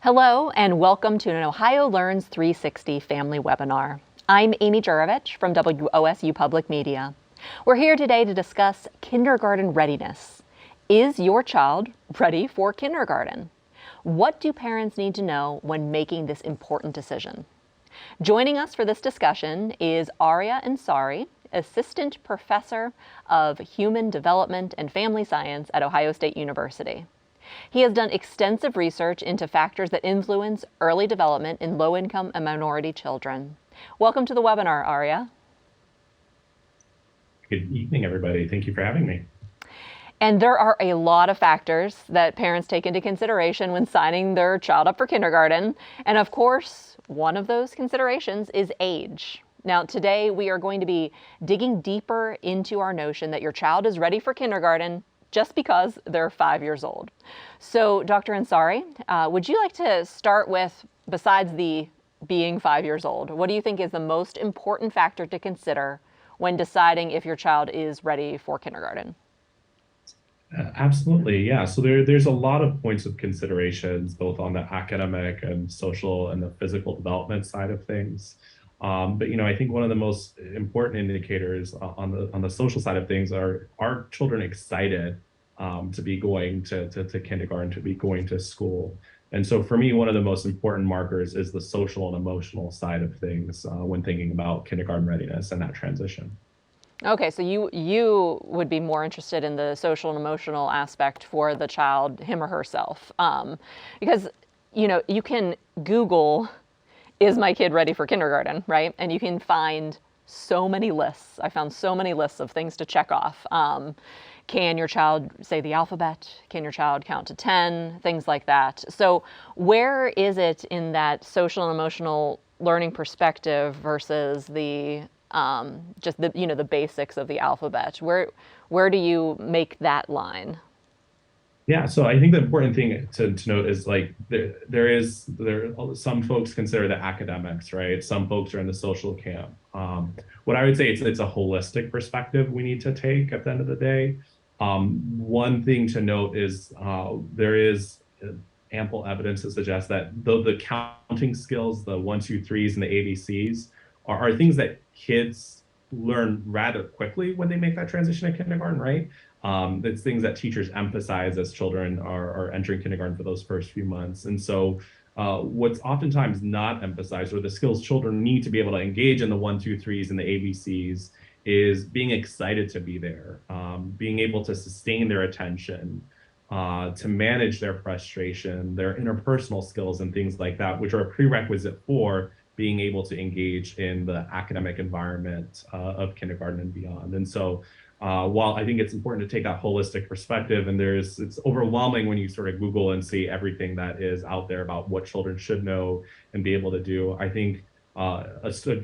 Hello and welcome to an Ohio Learns 360 family webinar. I'm Amy Jurovich from WOSU Public Media. We're here today to discuss kindergarten readiness. Is your child ready for kindergarten? What do parents need to know when making this important decision? Joining us for this discussion is Arya Ansari, Assistant Professor of Human Development and Family Science at Ohio State University. He has done extensive research into factors that influence early development in low-income and minority children. Welcome to the webinar, Arya. Good evening, everybody. Thank you for having me. And there are a lot of factors that parents take into consideration when signing their child up for kindergarten. And of course, one of those considerations is age. Now, today we are going to be digging deeper into our notion that your child is ready for kindergarten just because they're 5 years old. So, Dr. Ansari, would you like to start with, besides the being 5 years old, what do you think is the most important factor to consider when deciding if your child is ready for kindergarten? Absolutely, yeah. So there's a lot of points of considerations, both on the academic and social and the physical development side of things. But I think one of the most important indicators on the social side of things are children excited to be going to kindergarten, to be going to school. And so for me, one of the most important markers is the social and emotional side of things when thinking about kindergarten readiness and that transition. Okay, so you would be more interested in the social and emotional aspect for the child, him or herself, because you can Google, "Is my kid ready for kindergarten?" right? And you can find so many lists. I found so many lists of things to check off. Can your child say the alphabet? Can your child count to 10? Things like that. So where is it in that social and emotional learning perspective versus the just the basics of the alphabet? Where do you make that line? Yeah, so I think the important thing to note is like some folks consider the academics, right? Some folks are in the social camp. What I would say it's a holistic perspective we need to take at the end of the day. One thing to note is there is ample evidence to suggest that the counting skills, the 1, 2, 3s, and the ABCs are things that kids learn rather quickly when they make that transition to kindergarten, right? It's things that teachers emphasize as children are entering kindergarten for those first few months. And so what's oftentimes not emphasized, or the skills children need to be able to engage in the 1, 2, 3s and the ABCs, is being excited to be there, being able to sustain their attention, to manage their frustration, their interpersonal skills and things like that, which are a prerequisite for being able to engage in the academic environment of kindergarten and beyond. And so while I think it's important to take that holistic perspective, and it's overwhelming when you sort of Google and see everything that is out there about what children should know and be able to do, I think an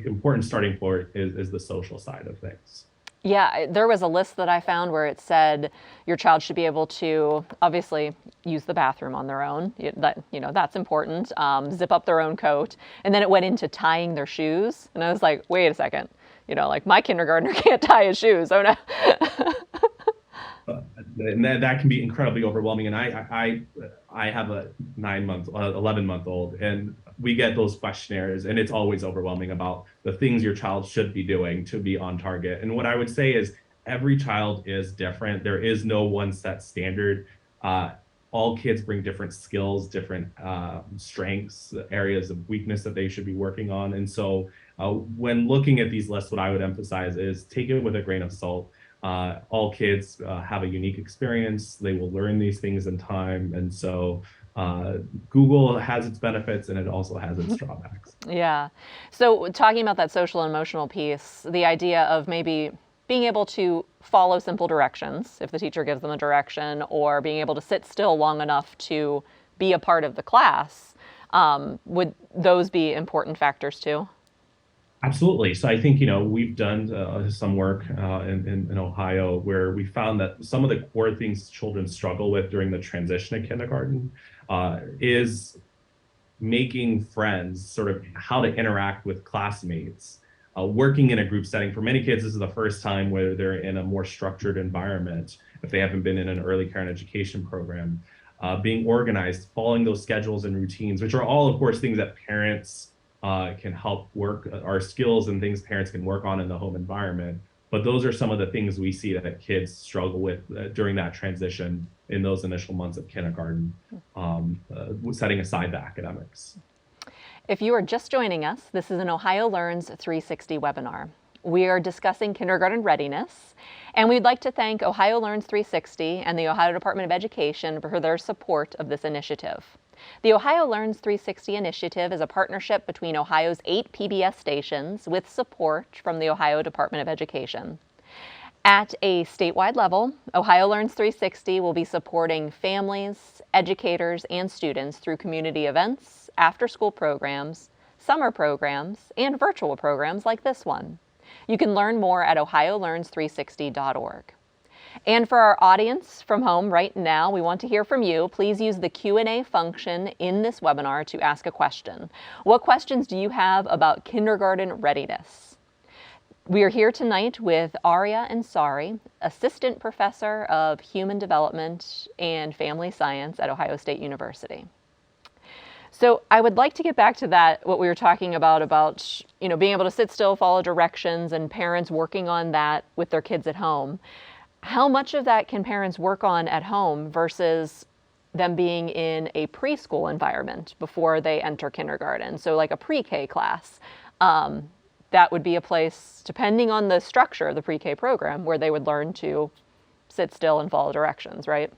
important starting point is the social side of things. Yeah, there was a list that I found where it said your child should be able to obviously use the bathroom on their own. That's important. Zip up their own coat. And then it went into tying their shoes. And I was like, wait a second, like my kindergartner can't tie his shoes. Oh no. And that can be incredibly overwhelming. And I have a 11-month-old, and we get those questionnaires, and it's always overwhelming about the things your child should be doing to be on target. And what I would say is every child is different. There is no one set standard. All kids bring different skills, different strengths, areas of weakness that they should be working on. And so when looking at these lists, what I would emphasize is take it with a grain of salt. All kids have a unique experience. They will learn these things in time. And so Google has its benefits, and it also has its drawbacks. Yeah. So talking about that social and emotional piece, the idea of maybe being able to follow simple directions if the teacher gives them a direction, or being able to sit still long enough to be a part of the class, would those be important factors too? Absolutely. So I think, we've done some work in Ohio where we found that some of the core things children struggle with during the transition to kindergarten is making friends, sort of how to interact with classmates, working in a group setting. For many kids, this is the first time where they're in a more structured environment if they haven't been in an early care and education program. being organized, following those schedules and routines, which are all, of course, things that parents can help work, are skills and things parents can work on in the home environment. But those are some of the things we see that kids struggle with during that transition in those initial months of kindergarten, setting aside the academics. If you are just joining us, this is an Ohio Learns 360 webinar. We are discussing kindergarten readiness, and we'd like to thank Ohio Learns 360 and the Ohio Department of Education for their support of this initiative. The Ohio Learns 360 initiative is a partnership between Ohio's 8 PBS stations with support from the Ohio Department of Education. At a statewide level, Ohio Learns 360 will be supporting families, educators, and students through community events, after-school programs, summer programs, and virtual programs like this one. You can learn more at ohiolearns360.org. And for our audience from home right now, we want to hear from you. Please use the Q&A function in this webinar to ask a question. What questions do you have about kindergarten readiness? We are here tonight with Arya Ansari, Assistant Professor of Human Development and Family Science at Ohio State University. So I would like to get back to that, what we were talking about being able to sit still, follow directions, and parents working on that with their kids at home. How much of that can parents work on at home versus them being in a preschool environment before they enter kindergarten? So like a pre-K class. That would be a place, depending on the structure of the pre-K program, where they would learn to sit still and follow directions, right?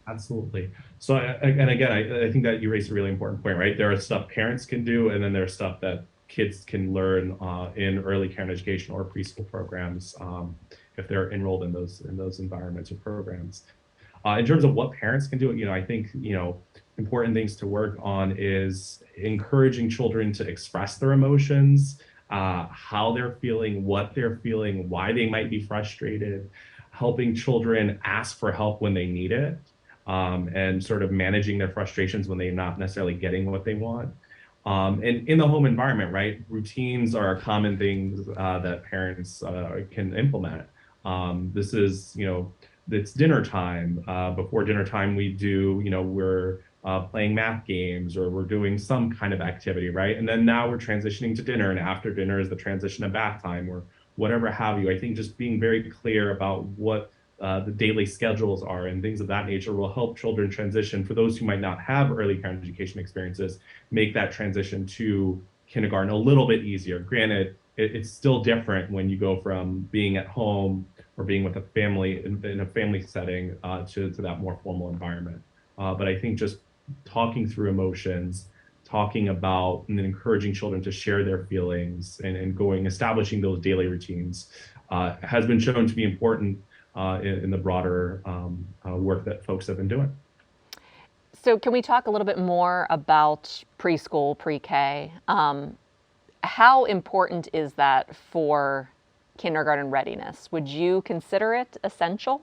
Absolutely. So, and again, I think that you raised a really important point, right? There are stuff parents can do, and then there's stuff that kids can learn in early care and education or preschool programs if they're enrolled in those environments or programs. In terms of what parents can do, I think, important things to work on is encouraging children to express their emotions, how they're feeling, what they're feeling, why they might be frustrated, helping children ask for help when they need it, and sort of managing their frustrations when they're not necessarily getting what they want. And in the home environment, right, routines are common things that parents can implement. This is, it's dinner time. Before dinner time, we do, we're playing math games, or we're doing some kind of activity, right? And then now we're transitioning to dinner, and after dinner is the transition to bath time or whatever have you. I think just being very clear about what the daily schedules are and things of that nature will help children transition. For those who might not have early care education experiences, make that transition to kindergarten a little bit easier. Granted, it's still different when you go from being at home or being with a family in a family setting to that more formal environment. But I think just talking through emotions, talking about and encouraging children to share their feelings and establishing those daily routines has been shown to be important in the broader work that folks have been doing. So can we talk a little bit more about preschool, pre-K? How important is that for kindergarten readiness? Would you consider it essential?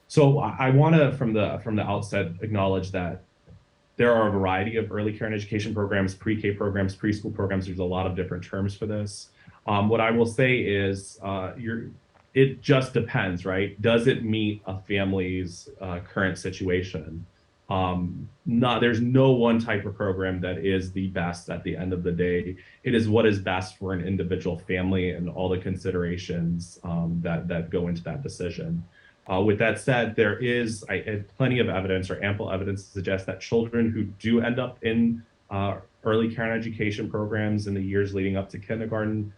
So I want to, from the outset, acknowledge that there are a variety of early care and education programs, pre-K programs, preschool programs. There's a lot of different terms for this. What I will say is it just depends, right? Does it meet a family's current situation? There's no one type of program that is the best at the end of the day. It is what is best for an individual family and all the considerations that go into that decision. With that said, there is plenty of evidence or ample evidence to suggest that children who do end up in early care and education programs in the years leading up to kindergarten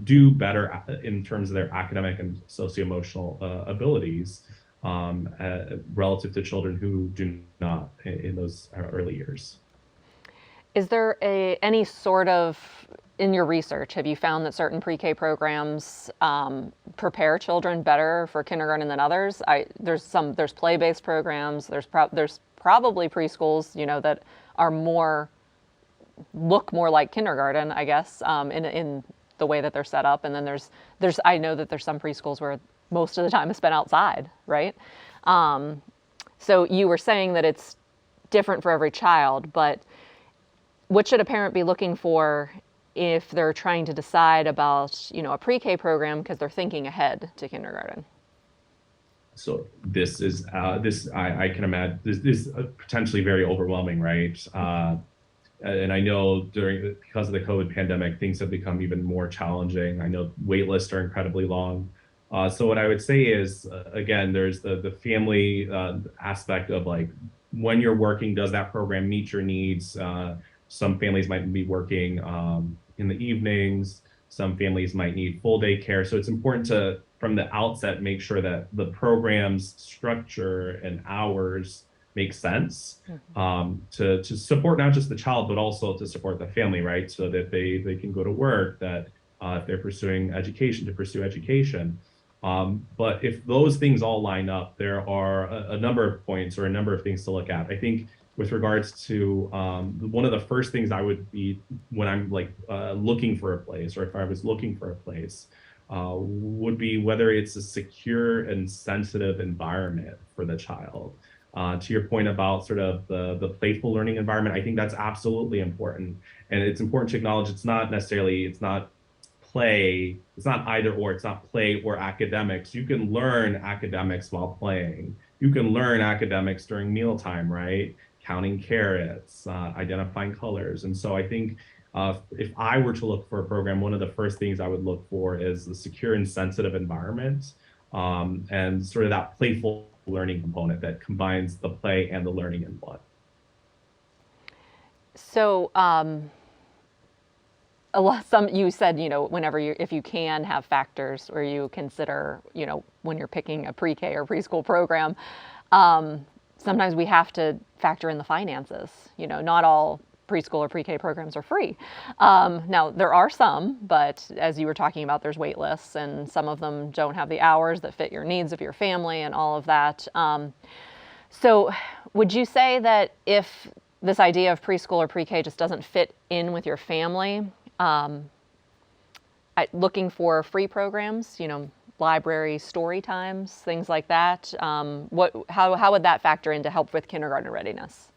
do better in terms of their academic and socio-emotional abilities relative to children who do not in those early years. Is there any sort of, in your research, have you found that certain pre-K programs prepare children better for kindergarten than others? There's play-based programs. There's probably preschools, that are look more like kindergarten, I guess, in the way that they're set up. And then I know that there's some preschools where most of the time is spent outside, right? So you were saying that it's different for every child, but what should a parent be looking for if they're trying to decide about, a pre-K program because they're thinking ahead to kindergarten? So this I can imagine this is potentially very overwhelming, right? And I know because of the COVID pandemic, things have become even more challenging. I know wait lists are incredibly long. So what I would say is, again, there's the family aspect of like when you're working, does that program meet your needs? Some families might be working in the evenings. Some families might need full day care. So it's important to, from the outset, make sure that the program's structure and hours make sense to support not just the child, but also to support the family, right? So that they can go to work, that if they're pursuing education, to pursue education. But if those things all line up, there are a number of points or a number of things to look at. I think with regards to one of the first things I would be when I'm like looking for a place, or if I was looking for a place, would be whether it's a secure and sensitive environment for the child. To your point about sort of the playful learning environment, I think that's absolutely important. And it's important to acknowledge it's not play, it's not either or, it's not play or academics. You can learn academics while playing. You can learn academics during mealtime, right? Counting carrots, identifying colors. And so I think if I were to look for a program, one of the first things I would look for is the secure and sensitive environment, and sort of that playful learning component that combines the play and the learning in one. So, a lot, some you said, whenever you, if you can have factors where you consider, when you're picking a pre-K or preschool program, sometimes we have to factor in the finances. Not all preschool or pre-K programs are free. Now there are some, but as you were talking about, there's wait lists, and some of them don't have the hours that fit your needs of your family and all of that. So would you say that if this idea of preschool or pre-K just doesn't fit in with your family, looking for free programs, library story times, things like that, how would that factor in to help with kindergarten readiness?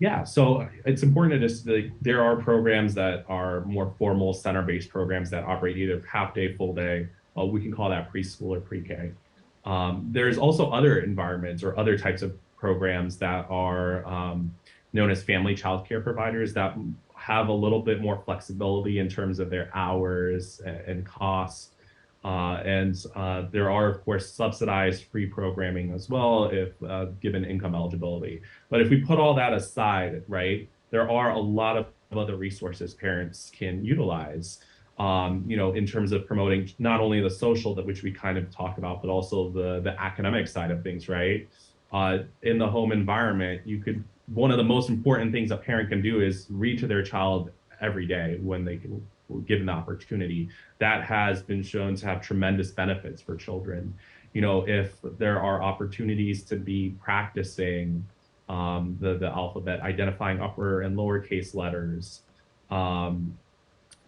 Yeah, so it's important to just there are programs that are more formal center-based programs that operate either half day, full day. We can call that preschool or pre-K. There's also other environments or other types of programs that are known as family child care providers that have a little bit more flexibility in terms of their hours and costs. And there are, of course, subsidized free programming as well if given income eligibility. But if we put all that aside, right, there are a lot of other resources parents can utilize, in terms of promoting not only the social, that which we kind of talked about, but also the academic side of things, right? In the home environment, one of the most important things a parent can do is read to their child every day when they can, given the opportunity. That has been shown to have tremendous benefits for children. If there are opportunities to be practicing the alphabet, identifying upper and lowercase letters,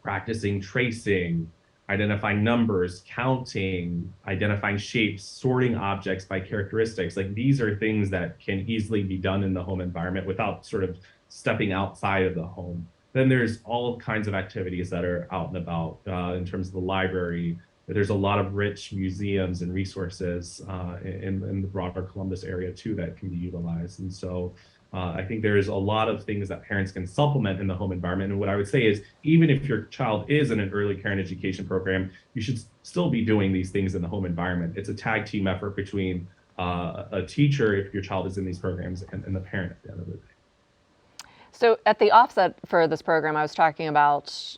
practicing tracing, identifying numbers, counting, identifying shapes, sorting objects by characteristics. Like these are things that can easily be done in the home environment without sort of stepping outside of the home. Then there's all kinds of activities that are out and about in terms of the library. There's a lot of rich museums and resources in the broader Columbus area too that can be utilized. And so I think there's a lot of things that parents can supplement in the home environment. And what I would say is, even if your child is in an early care and education program, you should still be doing these things in the home environment. It's a tag team effort between a teacher, if your child is in these programs, and the parent at the end of the day. So at the offset for this program, I was talking about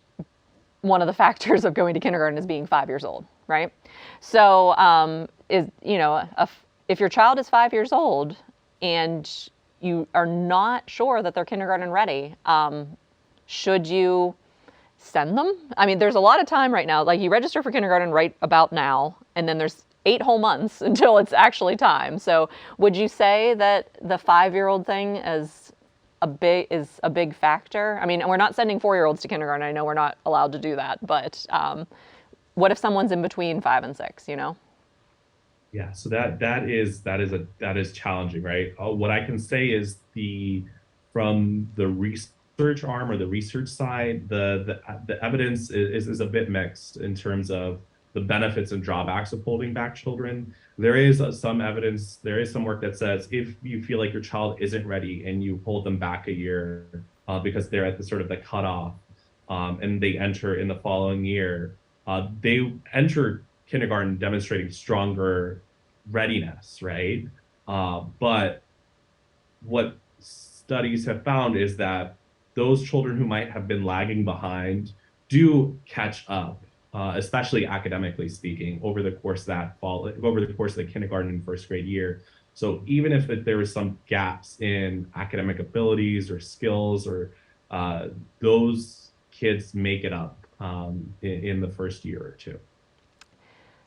one of the factors of going to kindergarten is being 5 years old, right? So if your child is 5 years old and you are not sure that they're kindergarten ready, should you send them? I mean, there's a lot of time right now. Like you register for kindergarten right about now, and then there's 8 whole months until it's actually time. So would you say that the 5-year-old thing is a big factor? I mean, we're not sending 4-year-olds to kindergarten. I know we're not allowed to do that, but what if someone's in between 5 and 6? Yeah, so that is challenging, right? What I can say is from the research arm or the research side, the evidence is a bit mixed in terms of the benefits and drawbacks of holding back children. There is some evidence, there is some work that says if you feel like your child isn't ready and you hold them back a year because they're at the sort of the cutoff, and they enter in the following year, they enter kindergarten demonstrating stronger readiness, right? But what studies have found is that those children who might have been lagging behind do catch up, especially academically speaking, over the course of the kindergarten and first grade year. So even if there was some gaps in academic abilities or skills, or those kids make it up in the first year or two.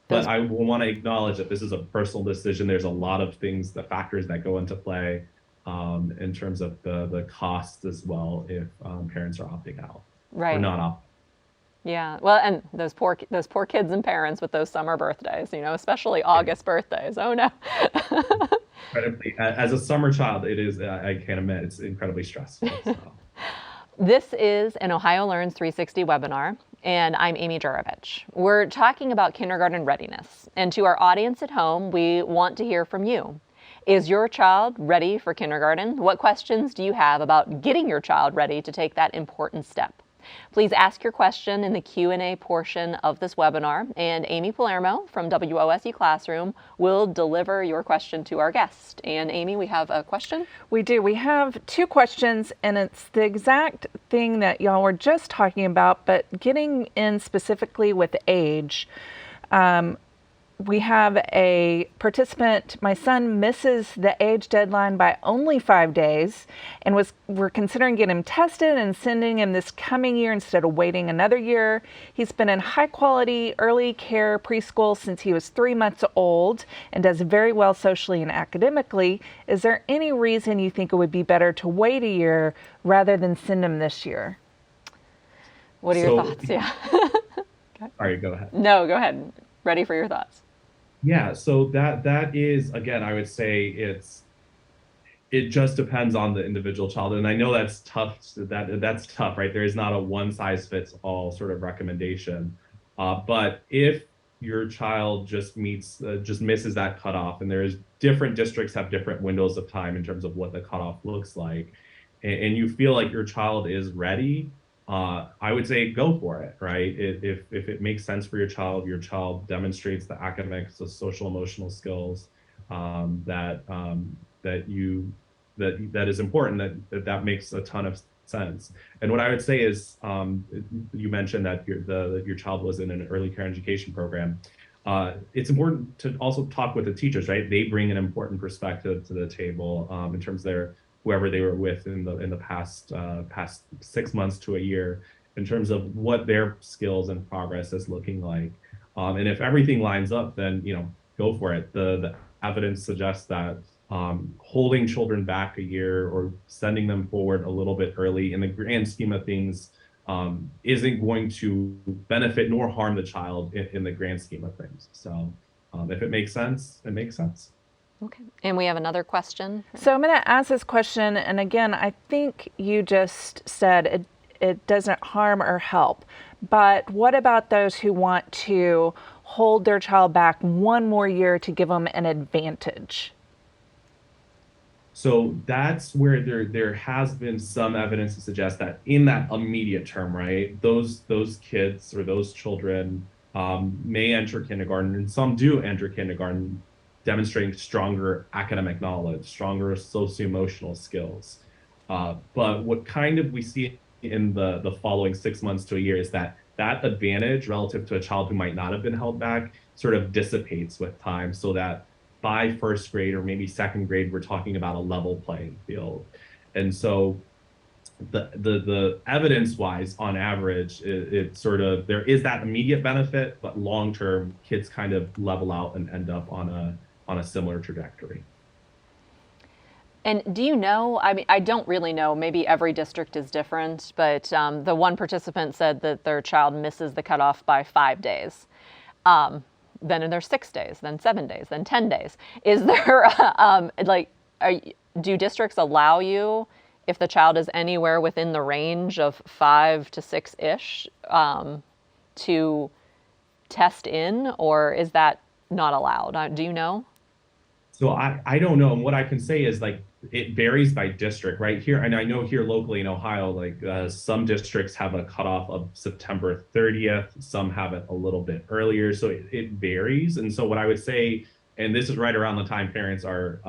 But I want to acknowledge that this is a personal decision. There's a lot of things, the factors that go into play in terms of the costs as well if parents are opting out or not opting. Yeah, well, and those poor kids and parents with those summer birthdays, especially August birthdays. Oh no. Incredibly, as a summer child, it is, I can't admit, it's incredibly stressful. So. This is an Ohio Learns 360 webinar, and I'm Amy Jurovich. We're talking about kindergarten readiness, and to our audience at home, we want to hear from you. Is your child ready for kindergarten? What questions do you have about getting your child ready to take that important step? Please ask your question in the Q&A portion of this webinar, and Amy Palermo from WOSU Classroom will deliver your question to our guest. And Amy, we have a question? We do. We have two questions, and it's the exact thing that y'all were just talking about, but getting in specifically with age. We have a participant, my son misses the age deadline by only 5 days, and we're considering getting him tested and sending him this coming year instead of waiting another year. He's been in high quality early care preschool since he was 3 months old and does very well socially and academically. Is there any reason you think it would be better to wait a year rather than send him this year? What are your thoughts? Yeah. All right, go ahead. No, go ahead. Ready for your thoughts. Yeah, so that is, again, I would say it just depends on the individual child, and I know that's tough. That's tough, right? There is not a one size fits all sort of recommendation, but if your child just misses that cutoff, and there's different districts have different windows of time in terms of what the cutoff looks like, and you feel like your child is ready, I would say go for it, right? If it makes sense for your child demonstrates the academic, the social, emotional skills that is important, that makes a ton of sense. And what I would say is, you mentioned that your child was in an early care education program. It's important to also talk with the teachers, right? They bring an important perspective to the table in terms of whoever they were with in the past 6 months to a year, in terms of what their skills and progress is looking like. And if everything lines up, then go for it. The evidence suggests that holding children back a year or sending them forward a little bit early in the grand scheme of things isn't going to benefit nor harm the child in the grand scheme of things. So if it makes sense, it makes sense. Okay, and we have another question. So I'm going to ask this question, and again, I think you just said it doesn't harm or help, but what about those who want to hold their child back one more year to give them an advantage? So that's where there has been some evidence to suggest that in that immediate term, right, those kids or those children may enter kindergarten, and some do enter kindergarten demonstrating stronger academic knowledge, stronger socio-emotional skills. But what kind of we see in the following 6 months to a year is that advantage relative to a child who might not have been held back sort of dissipates with time, so that by first grade or maybe second grade, we're talking about a level playing field. And so the evidence-wise, on average, it sort of, there is that immediate benefit, but long-term, kids kind of level out and end up on a similar trajectory. And do you know, I mean, I don't really know, maybe every district is different, but the one participant said that their child misses the cutoff by 5 days. Then there's 6 days, then 7 days, then 10 days. Is there, do districts allow you, if the child is anywhere within the range of 5 to 6-ish, to test in, or is that not allowed? Do you know? So I don't know. And what I can say is like it varies by district, right? Here, and I know here locally in Ohio, like some districts have a cutoff of September 30th, some have it a little bit earlier. So it varies. And so what I would say, and this is right around the time parents are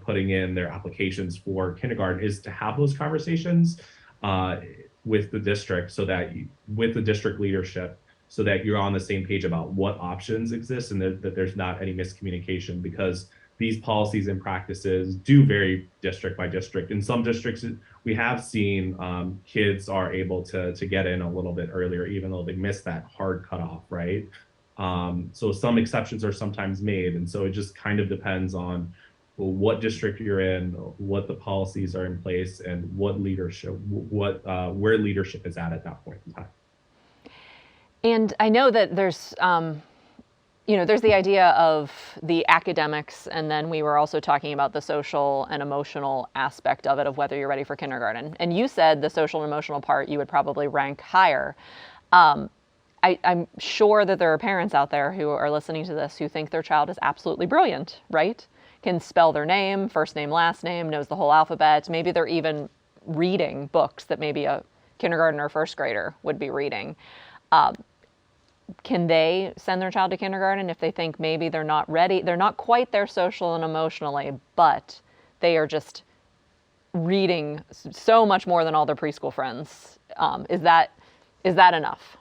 putting in their applications for kindergarten, is to have those conversations uh, with the district so that with the district leadership so that you're on the same page about what options exist and that there's not any miscommunication because these policies and practices do vary district by district. In some districts, we have seen kids are able to get in a little bit earlier, even though they missed that hard cutoff, right? So some exceptions are sometimes made. And so it just kind of depends on what district you're in, what the policies are in place, and what leadership, where leadership is at that point in time. And I know that there's, there's the idea of the academics, and then we were also talking about the social and emotional aspect of it, of whether you're ready for kindergarten. And you said the social and emotional part you would probably rank higher. I'm sure that there are parents out there who are listening to this who think their child is absolutely brilliant, right? Can spell their name, first name, last name, knows the whole alphabet. Maybe they're even reading books that maybe a kindergarten or first grader would be reading. Can they send their child to kindergarten if they think maybe they're not ready? They're not quite there social and emotionally, but they are just reading so much more than all their preschool friends. Is that enough?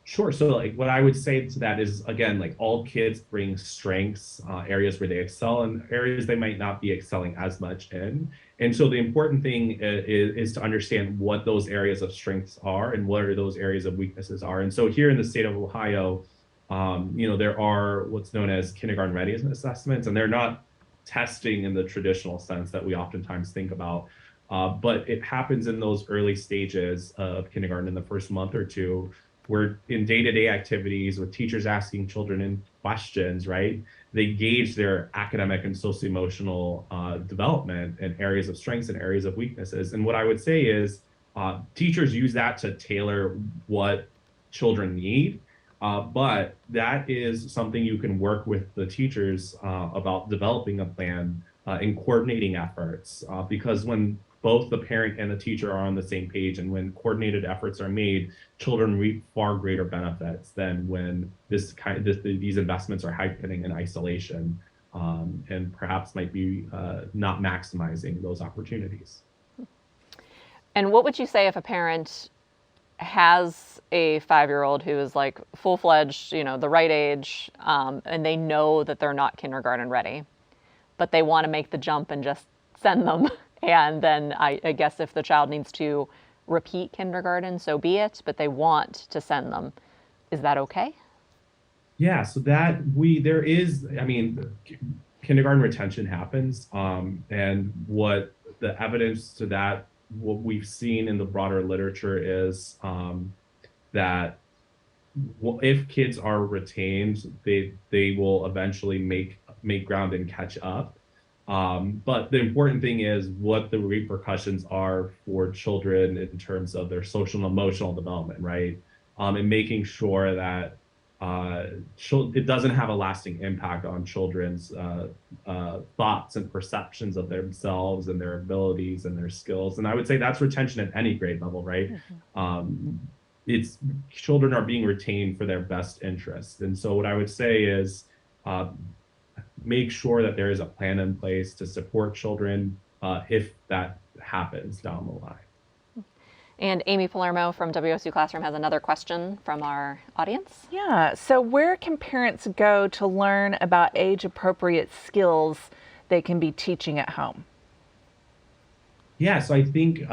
Sure. So like what I would say to that is, again, like all kids bring strengths, areas where they excel and areas they might not be excelling as much in. And so the important thing is to understand what those areas of strengths are and what are those areas of weaknesses are. And so here in the state of Ohio, there are what's known as kindergarten readiness assessments, and they're not testing in the traditional sense that we oftentimes think about. But it happens in those early stages of kindergarten in the first month or two where in day-to-day activities with teachers asking children in questions, right, they gauge their academic and socio-emotional development and areas of strengths and areas of weaknesses. And what I would say is teachers use that to tailor what children need, but that is something you can work with the teachers about developing a plan and coordinating efforts because when both the parent and the teacher are on the same page and when coordinated efforts are made, children reap far greater benefits than when these investments are happening in isolation and perhaps might be not maximizing those opportunities. And what would you say if a parent has a 5-year-old who is like full-fledged, the right age, and they know that they're not kindergarten ready, but they want to make the jump and just send them? And then I guess if the child needs to repeat kindergarten, so be it, but they want to send them. Is that okay? Yeah, so kindergarten retention happens. And what the evidence to that, what we've seen in the broader literature is that if kids are retained, they will eventually make ground and catch up. But the important thing is what the repercussions are for children in terms of their social and emotional development, right? And making sure that it doesn't have a lasting impact on children's thoughts and perceptions of themselves and their abilities and their skills. And I would say that's retention at any grade level, right? Mm-hmm. It's children are being retained for their best interest. And so what I would say is make sure that there is a plan in place to support children if that happens down the line. And Amy Palermo from WSU Classroom has another question from our audience. Yeah, so where can parents go to learn about age-appropriate skills they can be teaching at home? Yeah, so I think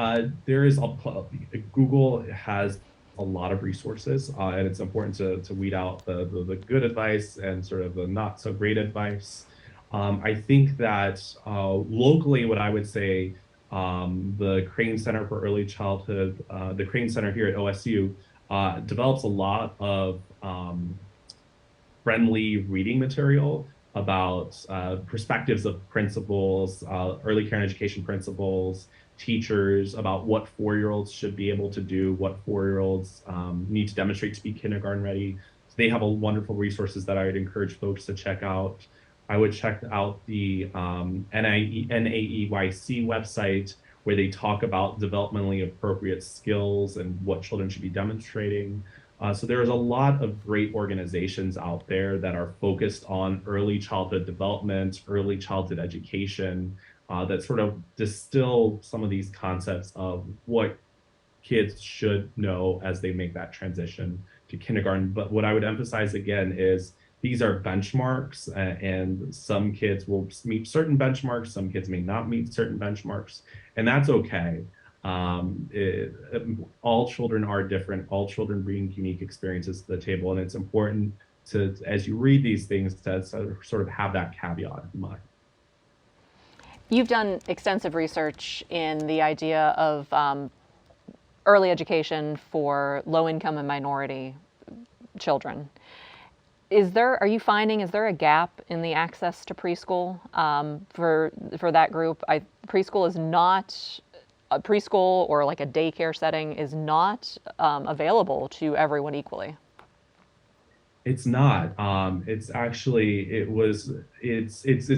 Google has a lot of resources, and it's important to weed out the good advice and sort of the not so great advice. I think that locally, what I would say, the Crane Center for Early Childhood, the Crane Center here at OSU, develops a lot of friendly reading material about perspectives of principals, early care and education principals, teachers, about what 4-year-olds should be able to do, what 4-year-olds need to demonstrate to be kindergarten ready. they have a wonderful resources that I would encourage folks to check out. I would check out the NAEYC website, where they talk about developmentally appropriate skills and what children should be demonstrating. So there's a lot of great organizations out there that are focused on early childhood development, early childhood education, that sort of distill some of these concepts of what kids should know as they make that transition to kindergarten. But what I would emphasize again is these are benchmarks, and some kids will meet certain benchmarks, some kids may not meet certain benchmarks, and that's okay. All children are different, all children bring unique experiences to the table, and it's important to, as you read these things, to sort of have that caveat in mind. You've done extensive research in the idea of early education for low-income and minority children. Is there a gap in the access to preschool for that group? Preschool is not a preschool, or like a daycare setting is not available to everyone equally. It's not. It's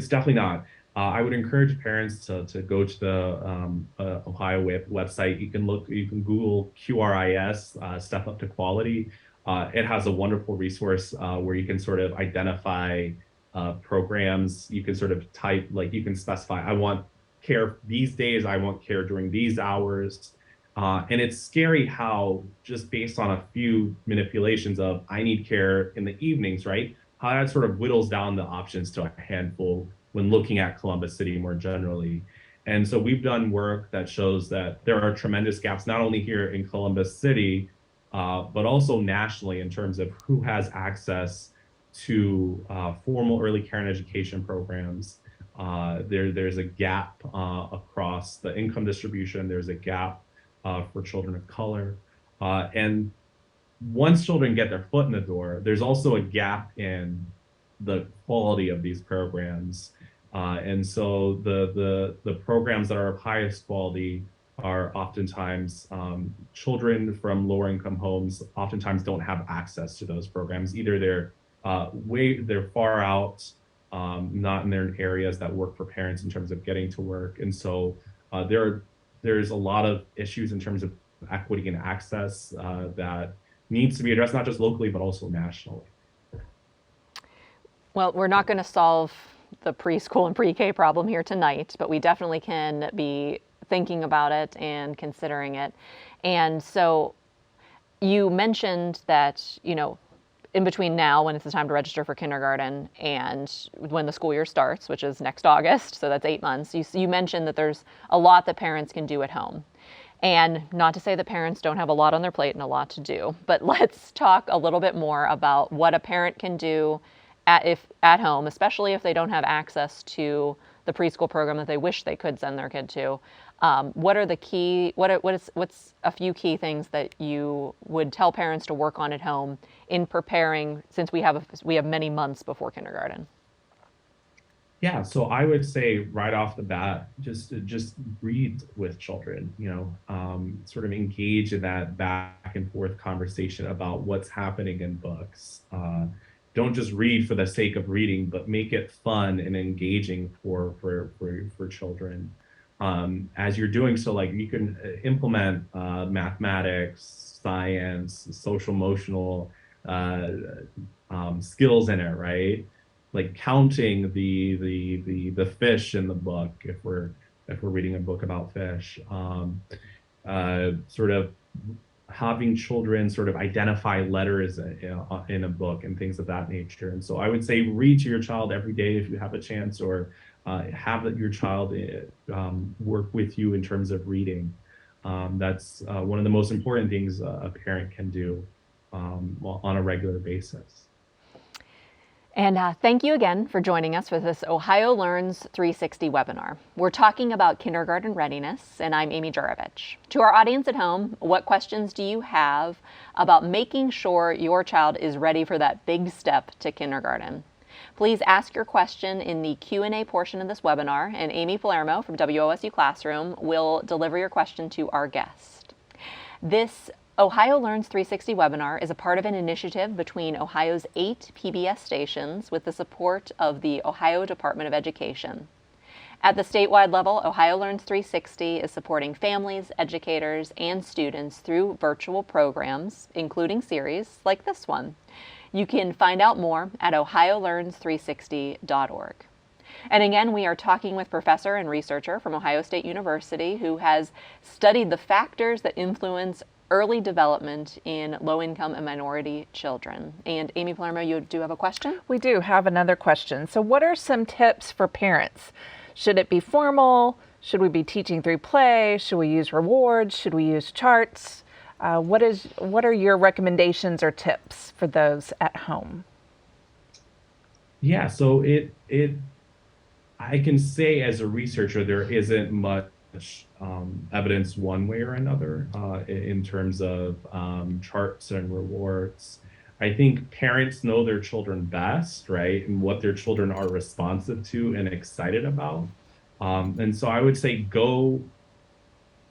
definitely not. I would encourage parents to go to the Ohio website. You can Google QRIS, Step Up to Quality. It has a wonderful resource where you can sort of identify programs. You can sort of type, like, you can specify, I want care these days, I want care during these hours. And it's scary how, just based on a few manipulations of I need care in the evenings, right? How that sort of whittles down the options to a handful when looking at Columbus City more generally. And so we've done work that shows that there are tremendous gaps, not only here in Columbus City, but also nationally, in terms of who has access to formal early care and education programs. There's a gap across the income distribution. There's a gap for children of color. And once children get their foot in the door, there's also a gap in the quality of these programs. And so the programs that are of highest quality are oftentimes children from lower income homes oftentimes don't have access to those programs. Either they're far out, not in their areas that work for parents in terms of getting to work. And so there's a lot of issues in terms of equity and access that needs to be addressed, not just locally, but also nationally. Well, we're not going to solve the preschool and pre-K problem here tonight, but we definitely can be thinking about it and considering it. And so you mentioned that, in between now, when it's the time to register for kindergarten, and when the school year starts, which is next August, so that's 8 months, you mentioned that there's a lot that parents can do at home. And not to say that parents don't have a lot on their plate and a lot to do, but let's talk a little bit more about what a parent can do at home, especially if they don't have access to the preschool program that they wish they could send their kid to. What's a few key things that you would tell parents to work on at home in preparing, since we have many months before kindergarten? Yeah, so I would say right off the bat, just read with children, sort of engage in that back and forth conversation about what's happening in books. Don't just read for the sake of reading, but make it fun and engaging for children. As you're doing so, like, you can implement mathematics, science, social emotional skills in it, right? Like counting the fish in the book, if we're reading a book about fish. Sort of having children sort of identify letters in a book and things of that nature. And so I would say read to your child every day if you have a chance, or have your child work with you in terms of reading. That's one of the most important things a parent can do on a regular basis. And thank you again for joining us for this Ohio Learns 360 webinar. We're talking about kindergarten readiness, and I'm Amy Jurovich. To our audience at home, what questions do you have about making sure your child is ready for that big step to kindergarten? Please ask your question in the Q&A portion of this webinar, and Amy Palermo from WOSU Classroom will deliver your question to our guest. This Ohio Learns 360 webinar is a part of an initiative between Ohio's 8 PBS stations with the support of the Ohio Department of Education. At the statewide level, Ohio Learns 360 is supporting families, educators, and students through virtual programs, including series like this one. You can find out more at ohiolearns360.org. And again, we are talking with professor and researcher from Ohio State University who has studied the factors that influence early development in low-income and minority children. And Amy Palermo, you do have a question? We do have another question. So what are some tips for parents? Should it be formal? Should we be teaching through play? Should we use rewards? Should we use charts? What are your recommendations or tips for those at home? Yeah, so I can say as a researcher, there isn't much evidence one way or another in terms of charts and rewards. I think parents know their children best, right? And what their children are responsive to and excited about. And so I would say go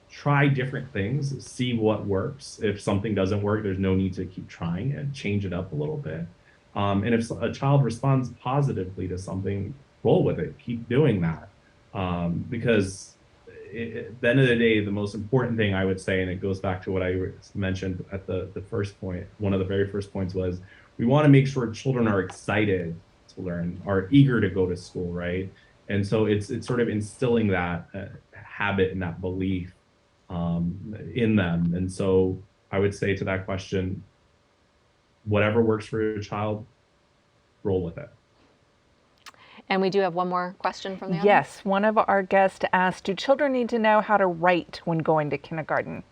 try different things, see what works. If something doesn't work, there's no need to keep trying it, change it up a little bit. And if a child responds positively to something, roll with it, keep doing that. Because at the end of the day, the most important thing I would say, and it goes back to what I mentioned at the first point, one of the very first points was, we want to make sure children are excited to learn, are eager to go to school, right? And so it's sort of instilling that habit and that belief in them. And so I would say to that question, whatever works for your child, roll with it. And we do have one more question from the audience. Yes, one of our guests asked, do children need to know how to write when going to kindergarten?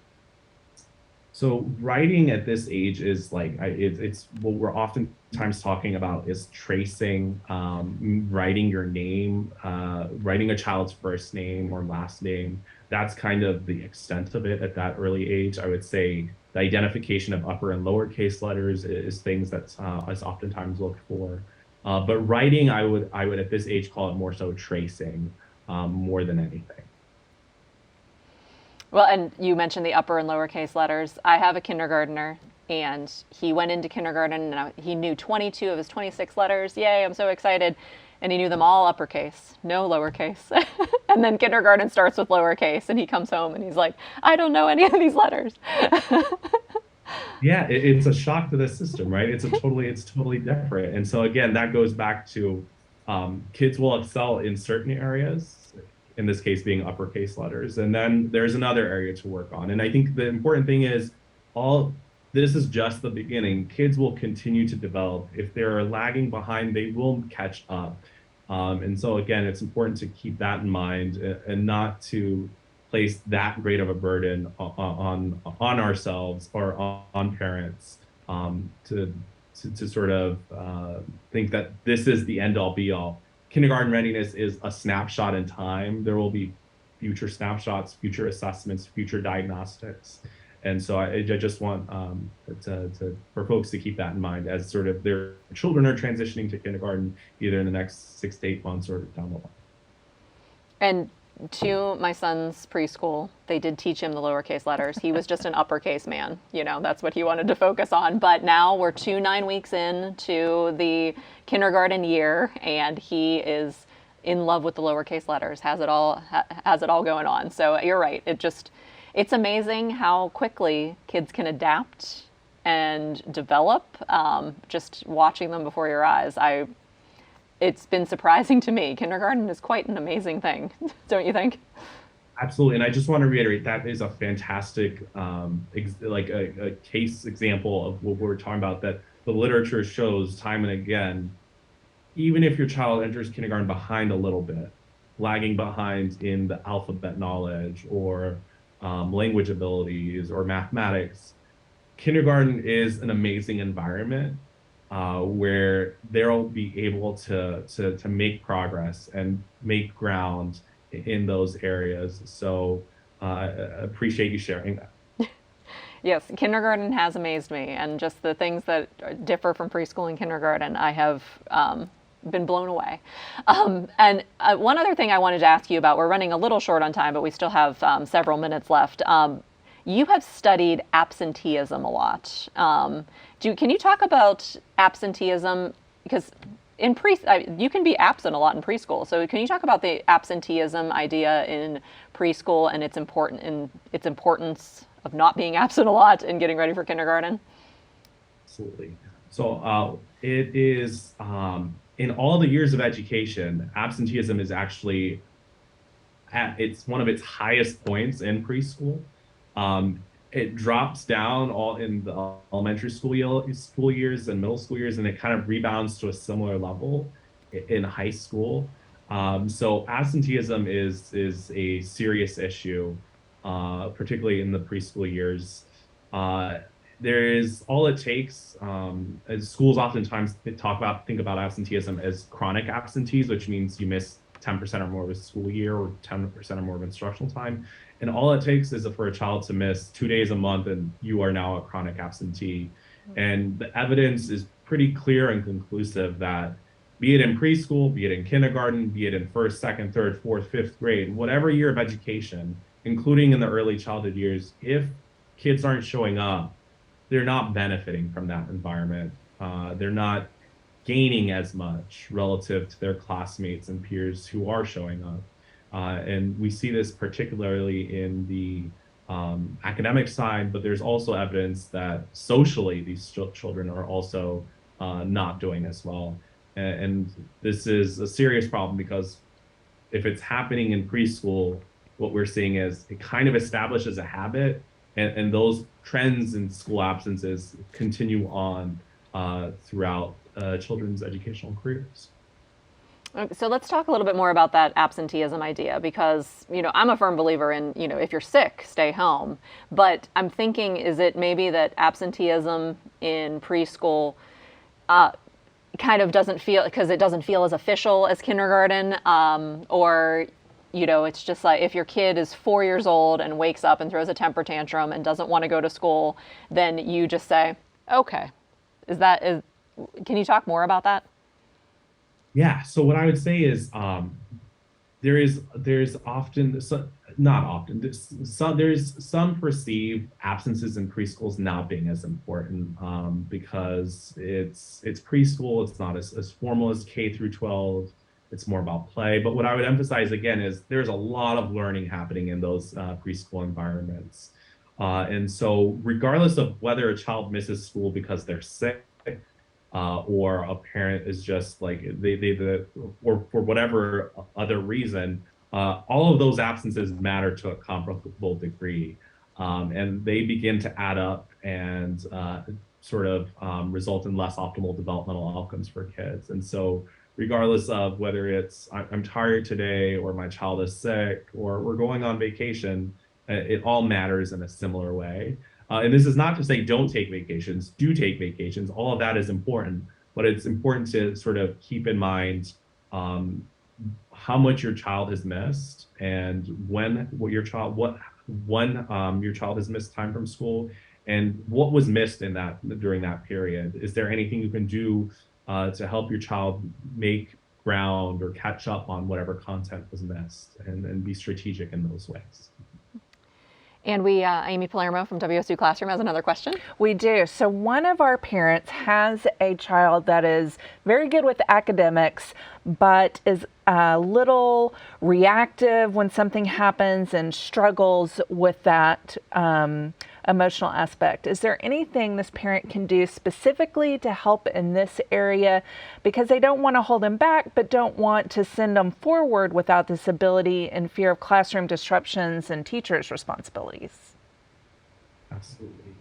So writing at this age is like, it's what we're oftentimes talking about is tracing, writing your name, writing a child's first name or last name. That's kind of the extent of it at that early age. I would say the identification of upper and lowercase letters is things that is oftentimes looked for. But writing, I would at this age call it more so tracing more than anything. Well, and you mentioned the upper and lowercase letters. I have a kindergartner, and he went into kindergarten, and he knew 22 of his 26 letters. Yay, I'm so excited. And he knew them all uppercase, no lowercase. And then kindergarten starts with lowercase, and he comes home, and he's like, I don't know any of these letters. Yeah, it's a shock to the system, right? It's totally different. And so again, that goes back to kids will excel in certain areas, in this case being uppercase letters. And then there's another area to work on. And I think the important thing is this is just the beginning. Kids will continue to develop. If they're lagging behind, they will catch up. And so again, it's important to keep that in mind and not to place that great of a burden on ourselves or on parents to sort of think that this is the end all be all. Kindergarten readiness is a snapshot in time. There will be future snapshots, future assessments, future diagnostics. And so I just want for folks to keep that in mind as sort of their children are transitioning to kindergarten, either in the next 6 to 8 months or down the line. And to my son's preschool, they did teach him the lowercase letters. He was just an uppercase man. You know, that's what he wanted to focus on. But now we're 9 weeks into the kindergarten year, and he is in love with the lowercase letters, has it all going on. So you're right. It's amazing how quickly kids can adapt and develop, just watching them before your eyes. It's been surprising to me. Kindergarten is quite an amazing thing, don't you think? Absolutely, and I just want to reiterate that is a fantastic, a case example of what we're talking about. That the literature shows time and again, even if your child enters kindergarten behind a little bit, lagging behind in the alphabet knowledge or language abilities or mathematics, kindergarten is an amazing environment. Where they'll be able to make progress and make ground in those areas. So I appreciate you sharing that. Yes, kindergarten has amazed me, and just the things that differ from preschool and kindergarten, I have been blown away. And one other thing I wanted to ask you about, we're running a little short on time, but we still have several minutes left. You have studied absenteeism a lot. Can you talk about absenteeism? Because you can be absent a lot in preschool. So can you talk about the absenteeism idea in preschool and its importance of not being absent a lot and getting ready for kindergarten? Absolutely. So it is in all the years of education, absenteeism is actually it's one of its highest points in preschool. It drops down all in the elementary school years and middle school years, and it kind of rebounds to a similar level in high school. So absenteeism is a serious issue, particularly in the preschool years. Uh, there is all it takes. As schools oftentimes think about absenteeism as chronic absentees, which means you miss 10% or more of a school year or 10% or more of instructional time. And all it takes is for a child to miss 2 days a month and you are now a chronic absentee. And the evidence is pretty clear and conclusive that be it in preschool, be it in kindergarten, be it in first, second, third, fourth, fifth grade, whatever year of education, including in the early childhood years, if kids aren't showing up, they're not benefiting from that environment. They're not gaining as much relative to their classmates and peers who are showing up. And we see this particularly in the academic side, but there's also evidence that socially these children are also not doing as well. And this is a serious problem because if it's happening in preschool, what we're seeing is it kind of establishes a habit, and those trends in school absences continue on throughout children's educational careers. So let's talk a little bit more about that absenteeism idea because, I'm a firm believer in, if you're sick, stay home. But I'm thinking, is it maybe that absenteeism in preschool kind of doesn't feel, because it doesn't feel as official as kindergarten, or it's just like if your kid is 4 years old and wakes up and throws a temper tantrum and doesn't want to go to school, then you just say, okay. Can you talk more about that? Yeah. So what I would say is there's often not often there's some perceived absences in preschools not being as important because it's preschool. It's not as formal as K through 12. It's more about play. But what I would emphasize again is there's a lot of learning happening in those preschool environments. And so regardless of whether a child misses school because they're sick, or a parent is just like or for whatever other reason, all of those absences matter to a comparable degree, and they begin to add up and sort of result in less optimal developmental outcomes for kids. And so, regardless of whether it's I'm tired today, or my child is sick, or we're going on vacation, it all matters in a similar way. And this is not to say don't take vacations, do take vacations. All of that is important, but it's important to sort of keep in mind how much your child has missed and when your child has missed time from school and what was missed during that period. Is there anything you can do to help your child make ground or catch up on whatever content was missed, and be strategic in those ways? And Amy Palermo from WSU Classroom has another question. We do. So one of our parents has a child that is very good with academics, but is a little reactive when something happens and struggles with that emotional aspect. Is there anything this parent can do specifically to help in this area? Because they don't want to hold them back, but don't want to send them forward without this ability and fear of classroom disruptions and teachers' responsibilities. Absolutely.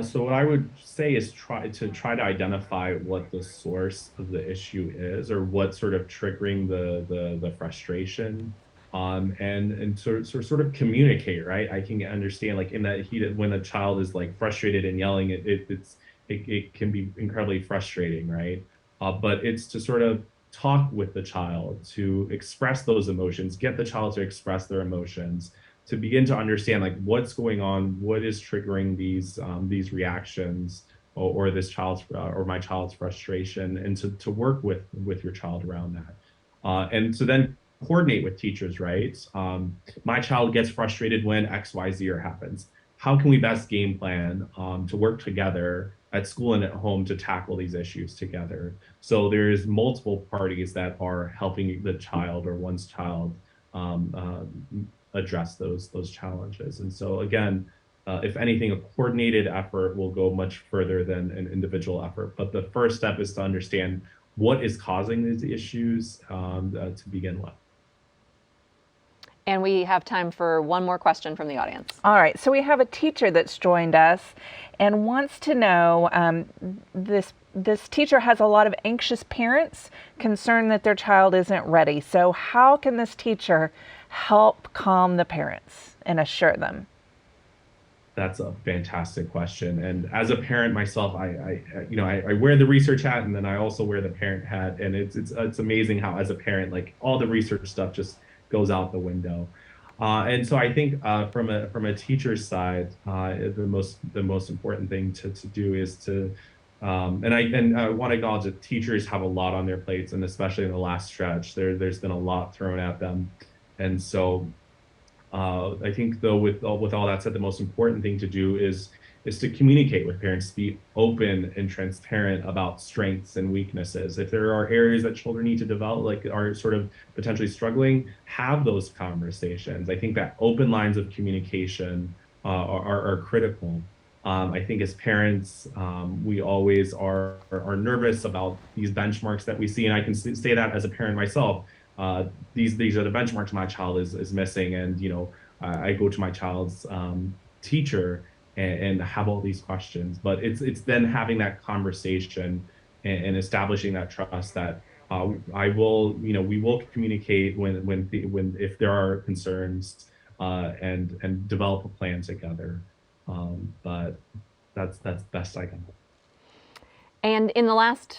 So what I would say is try to identify what the source of the issue is, or what's sort of triggering the frustration, and sort of communicate, right? I can understand, like, in that heat, when a child is like frustrated and yelling, it can be incredibly frustrating, right? But it's to sort of talk with the child, to express those emotions, get the child to express their emotions, to begin to understand like what's going on, what is triggering these reactions, or this child's or my child's frustration, and to work with your child around that, and so then coordinate with teachers, right? My child gets frustrated when XYZ happens. how can we best game plan to work together at school and at home to tackle these issues together. So there's multiple parties that are helping the child or one's child address those challenges. And so again, if anything, a coordinated effort will go much further than an individual effort. But the first step is to understand what is causing these issues to begin with. And we have time for one more question from the audience. All right, so we have a teacher that's joined us and wants to know, this teacher has a lot of anxious parents concerned that their child isn't ready. So how can this teacher help calm the parents and assure them? That's a fantastic question. And as a parent myself, I wear the research hat, and then I also wear the parent hat. And it's amazing how, as a parent, like, all the research stuff just goes out the window. And so I think from a teacher's side, the most important thing to do is to and I want to acknowledge that teachers have a lot on their plates, and especially in the last stretch, there's been a lot thrown at them. And so I think, though, with all that said, the most important thing to do is to communicate with parents, be open and transparent about strengths and weaknesses. If there are areas that children need to develop, like are sort of potentially struggling, have those conversations. I think that open lines of communication are critical. I think as parents, we always are nervous about these benchmarks that we see, and I can say that as a parent myself. These are the benchmarks my child is missing, and I go to my child's teacher and have all these questions. But it's then having that conversation and establishing that trust that we will communicate when if there are concerns and develop a plan together. But that's best I can. And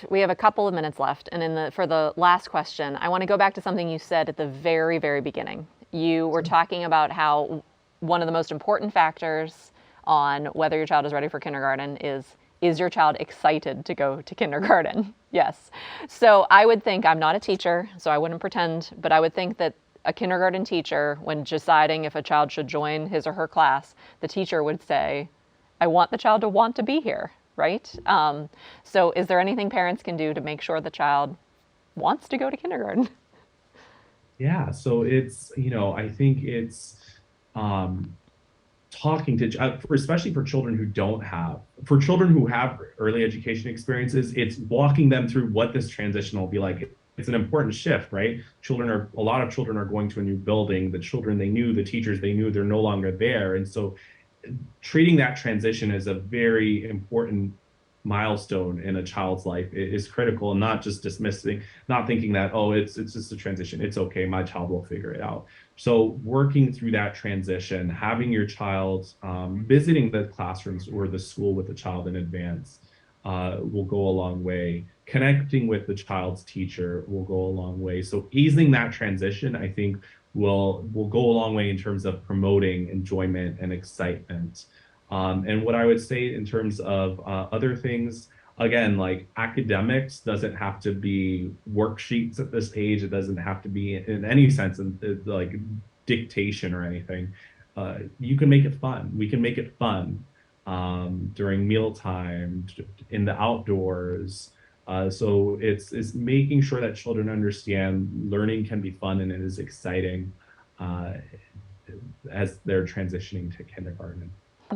we have a couple of minutes left, and for the last question, I want to go back to something you said at the very, very beginning. You were talking about how one of the most important factors on whether your child is ready for kindergarten is your child excited to go to kindergarten? Yes. So I would think, I'm not a teacher, so I wouldn't pretend, but I would think that a kindergarten teacher, when deciding if a child should join his or her class, the teacher would say, I want the child to want to be here, right? So is there anything parents can do to make sure the child wants to go to kindergarten? Yeah, so I think it's talking to, especially for children who have early education experiences, it's walking them through what this transition will be like. It's an important shift, right? A lot of children are going to a new building. The children they knew, the teachers they knew, they're no longer there. And so treating that transition as a very important milestone in a child's life is critical, and not just not thinking that, oh, it's just a transition, it's okay, my child will figure it out. So working through that transition, having your child visiting the classrooms or the school with the child in advance will go a long way. Connecting with the child's teacher will go a long way. So easing that transition, I think, will go a long way in terms of promoting enjoyment and excitement. And what I would say in terms of other things, again, like academics doesn't have to be worksheets at this age. It doesn't have to be in any sense like dictation or anything. You can make it fun. We can make it fun during mealtime, in the outdoors. So it's making sure that children understand learning can be fun and it is exciting as they're transitioning to kindergarten.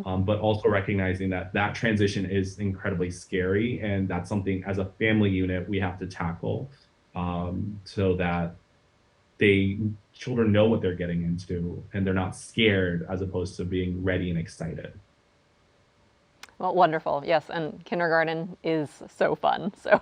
But also recognizing that transition is incredibly scary, and that's something as a family unit we have to tackle so that children know what they're getting into and they're not scared, as opposed to being ready and excited. Well, wonderful. Yes, and kindergarten is so fun. So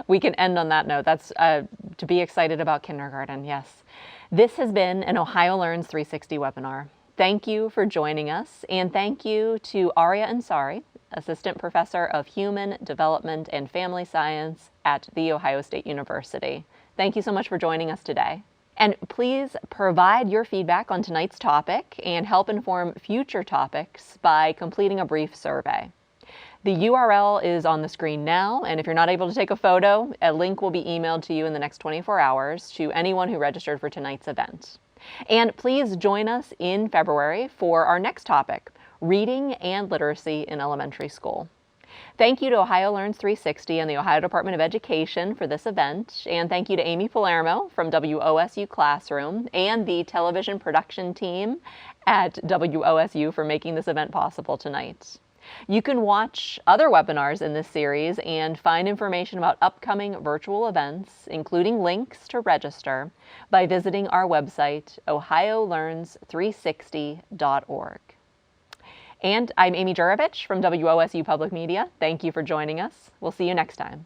we can end on that note. That's to be excited about kindergarten, yes. This has been an Ohio Learns 360 webinar. Thank you for joining us, and thank you to Arya Ansari, Assistant Professor of Human Development and Family Science at The Ohio State University. Thank you so much for joining us today. And please provide your feedback on tonight's topic and help inform future topics by completing a brief survey. The URL is on the screen now, and if you're not able to take a photo, a link will be emailed to you in the next 24 hours to anyone who registered for tonight's event. And please join us in February for our next topic, reading and literacy in elementary school. Thank you to Ohio Learns 360 and the Ohio Department of Education for this event, and thank you to Amy Palermo from WOSU Classroom and the television production team at WOSU for making this event possible tonight. You can watch other webinars in this series and find information about upcoming virtual events, including links to register, by visiting our website, ohiolearns360.org. And I'm Amy Jurovich from WOSU Public Media. Thank you for joining us. We'll see you next time.